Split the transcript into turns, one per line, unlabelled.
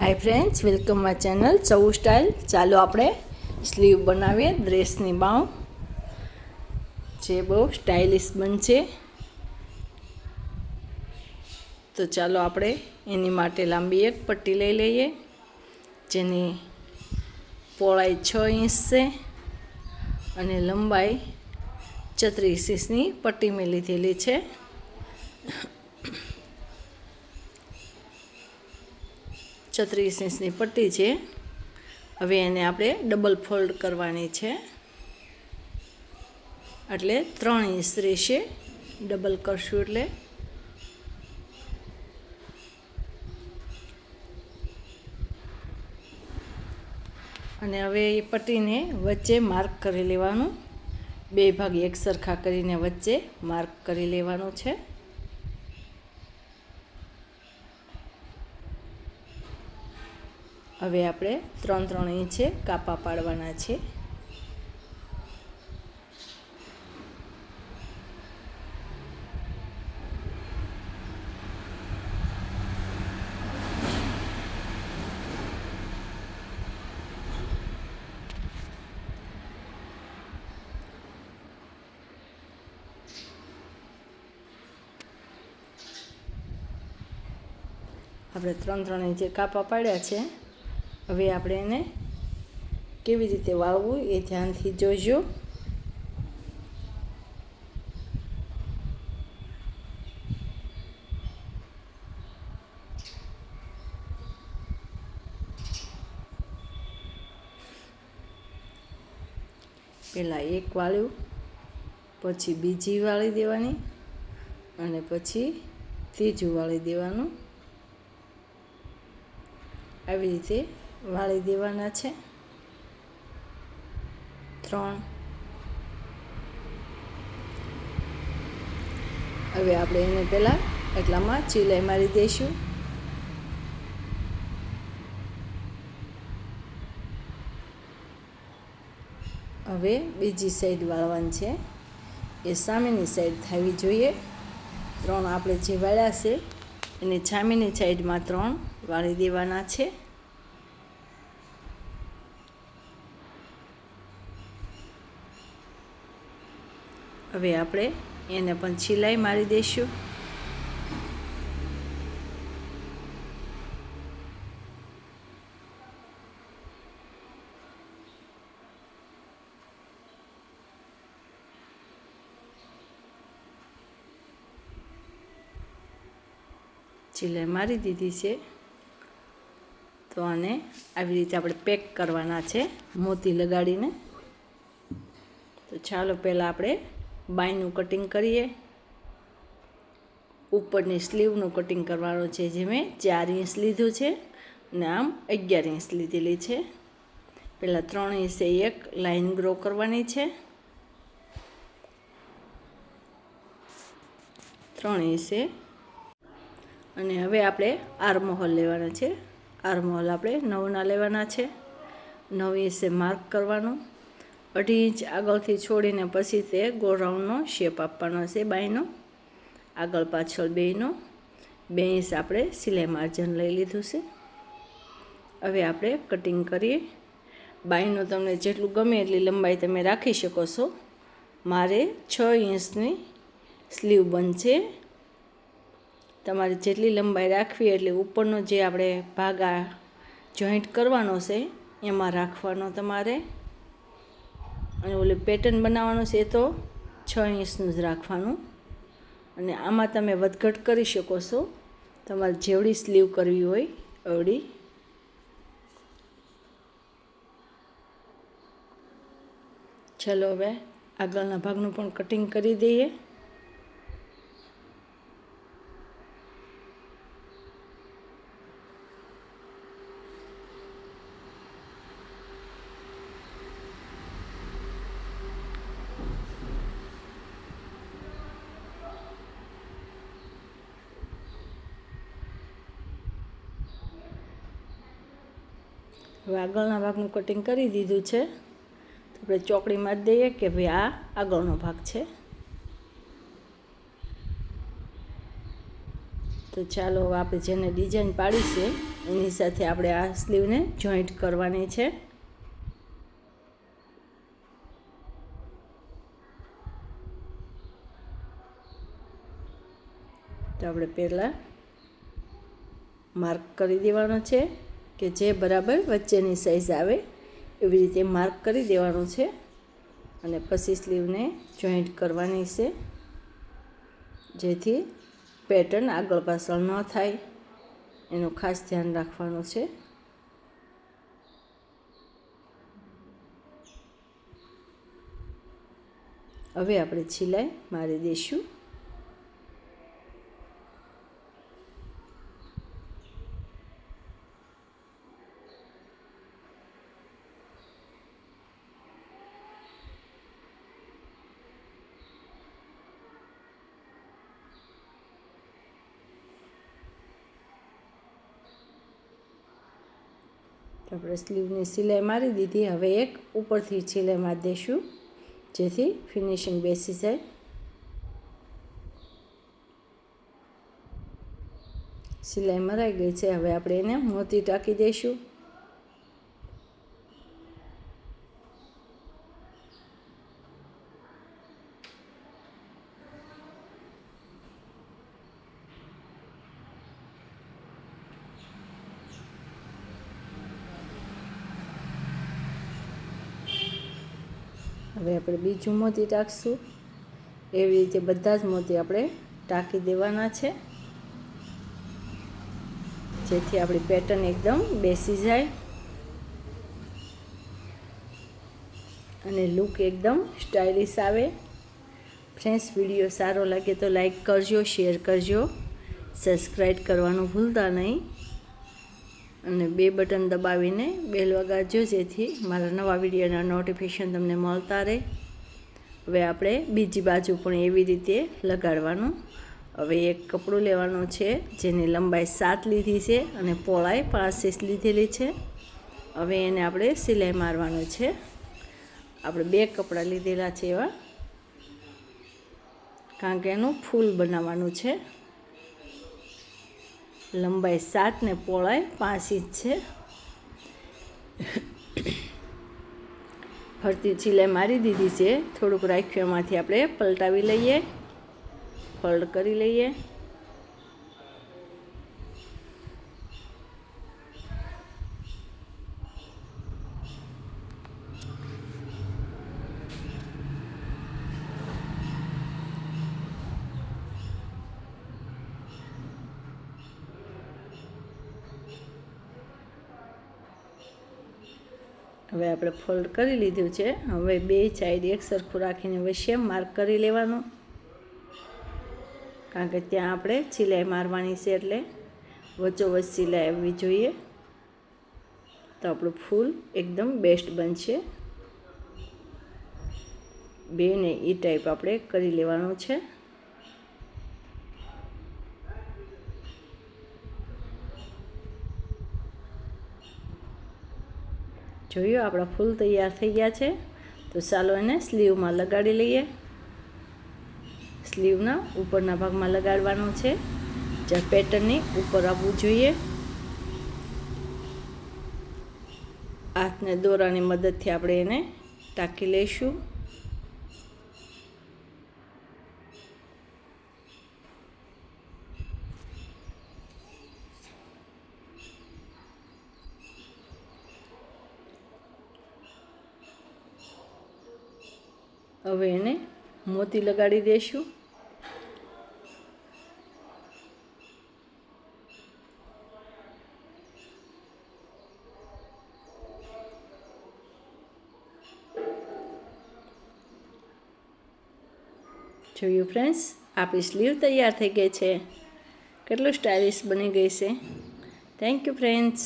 Hi friends, welcome my channel चौ style. चालो આપણે સ્લીવ બનાવીએ ડ્રેસની બાઉ જે બહુ સ્ટાઇલિશ બનશે। તો ચાલો આપણે એની માટે લાંબી એક પટ્ટી લઈ લઈએ જેની પહોળાઈ 6 ઇંચ છે અને લંબાઈ 34 ઇંચની પટ્ટી મેં લીધેલી છે। छत्रीस इंचनी पट्टी है। हवे एने आपणे डबल फोल्ड करवानी है एटले 3 इंच रहेशे। डबल करशुं एटले अने हवे ए पट्टीने वच्चे मार्क करी लेवानुं। बे भाग एक सरखा करीने वच्चे मार्क करी लेवानुं छे। हवे आपणे 3-3 इंचे कापा पाडवाना छे। આપણે 3-3 इंचे कापा पाड्या छे। હવે આપણે એને કેવી રીતે વાળવું એ ધ્યાનથી જોજો। પહેલાં એક વાળ્યું, પછી બીજી વાળી દેવાની અને પછી ત્રીજું વાળી દેવાનું। આવી રીતે વાળી દેવાના છે। 3 હવે આપણે એને પહેલાં એટલામાં સિલાઈ મારી દઈશું। હવે બીજી સાઈડ વાળવાની છે, એ સામેની સાઈડ થવી જોઈએ। 3 આપણે જે વાળ્યા છે એની સામેની સાઈડમાં 3 વાળી દેવાના છે। હવે આપણે એને પણ સિલાઈ મારી દઈશું। સિલાઈ મારી દીધી છે તો આને આવી રીતે આપણે પેક કરવાના છે મોતી લગાડીને। તો ચાલો પહેલાં આપણે બાયનું કટિંગ કરીએ। ઉપરની સ્લીવનું કટિંગ કરવાનું છે, જે મેં 4 ઇંચ લીધું છે અને આમ 11 ઇંચ લીધેલી છે। પહેલાં 3 ઇંચે એક લાઈન ડ્રો કરવાની છે। 3 ઇંચે અને હવે આપણે આર્મહોલ લેવાના છે। આર્મહોલ આપણે 9ના લેવાના છે। 9 ઇંચે માર્ક કરવાનું। 2.5 ઇંચ આગળથી છોડીને પછી તે ગોળ રાઉન્ડનો શેપ આપવાનો છે બાયનો, આગળ પાછળ બેયનો। 2 ઇંચ આપણે સિલાઈ માર્જન લઈ લીધું છે। હવે આપણે કટિંગ કરીએ। બાયનું તમને જેટલું ગમે એટલી લંબાઈ તમે રાખી શકો છો। મારે 6 ઇંચની સ્લીવ બનશે। તમારે જેટલી લંબાઈ રાખવી એટલે ઉપરનો જે આપણે ભાગ આ જોઈન્ટ કરવાનો છે એમાં રાખવાનો તમારે। અને ઓલી પેટર્ન બનાવવાનું છે તો 6 ઇંચનું જ રાખવાનું। અને આમાં તમે વધઘટ કરી શકો છો, તમારે જેવડી સ્લીવ કરવી હોય એવડી। ચલો હવે આગળના ભાગનું પણ કટિંગ કરી દઈએ। હવે આગળના ભાગનું કટિંગ કરી દીધું છે તો આપણે ચોકડી મારી દઈએ કે ભાઈ આ આગળનો ભાગ છે। તો ચાલો હવે આપણે જેને ડિઝાઇન પાડી છે એની સાથે આપણે આ સ્લીવને જોઈન્ટ કરવાની છે. તો આપણે પહેલાં માર્ક કરી દેવાનો છે કે જે બરાબર વચ્ચેની સાઈઝ આવે એવી રીતે માર્ક કરી દેવાનું છે અને પછી સ્લીવને જોઈન્ટ કરવાની છે, જેથી પેટર્ન આગળ પાછળ ન થાય એનું ખાસ ધ્યાન રાખવાનું છે. હવે આપણે સિલાઈ મારી દઈશું. તો આપણે સ્લીવની સિલાઈ મારી દીધી. હવે એક ઉપરથી સિલાઈ મારી દઈશું જેથી ફિનિશિંગ બેસી જાય. સિલાઈ મરાઈ ગઈ છે. હવે આપણે એને મોતી ટાંકી દઈશું. હવે આપણે બીજું મોતી ટાંકશું. એવી રીતે બધા જ મોતી આપણે ટાંકી દેવાના છે જેથી આપણી પેટર્ન એકદમ બેસી જાય અને લુક એકદમ સ્ટાઇલિશ આવે. ફ્રેન્ડ્સ, વિડીયો સારો લાગે તો લાઈક કરજો, શેર કરજો, સબસ્ક્રાઈબ કરવાનું ભૂલતા નહીં અને બે બટન દબાવીને બેલ વગાડજો જેથી મારા નવા વિડીયોના નોટિફિકેશન તમને મળતા રહે. હવે આપણે બીજી બાજુ પણ એવી રીતે લગાડવાનું. હવે એક કપડું લેવાનું છે જેની લંબાઈ 7 લીધી છે અને પહોળાઈ 5 લીધેલી છે. હવે એને આપણે સિલાઈ મારવાનું છે. આપણે 2 કપડાં લીધેલા છે એવા, કારણ કે એનું ફૂલ બનાવવાનું છે. લંબાઈ 7 ને પહોળાઈ 5 ઇંચ છે. ફરતી સિલાઈ મારી દીધી છે. થોડુંક રાખ્યું એમાંથી આપણે પલટાવી લઈએ, ફોલ્ડ કરી લઈએ. હવે આપણે ફોલ્ડ કરી લીધું છે. હવે બે સાઈડ એક સરખું રાખીને વચ્ચે માર્ક કરી લેવાનું, કારણ કે ત્યાં આપણે સિલાઈ મારવાની છે એટલે વચ્ચોવચ્ચ સિલાઈ આવવી જોઈએ તો આપણું ફૂલ એકદમ બેસ્ટ બનશે. બેને એ ટાઈપ આપણે કરી લેવાનું છે. જોયું, આપણા ફૂલ તૈયાર થઈ ગયા છે. તો ચાલો એને સ્લીવમાં લગાડી લઈએ. સ્લીવના ઉપરના ભાગમાં લગાડવાનું છે, જ્યાં પેટર્નની ઉપર આવવું જોઈએ. હાથને દોરાની મદદથી આપણે એને ટાંકી લઈશું. હવે એને મોતી લગાડી દઈશું. જોયું ફ્રેન્ડ્સ, આપણી સ્લીવ તૈયાર થઈ ગઈ છે. કેટલું સ્ટાઇલિશ બની ગઈ છે. Thank you friends.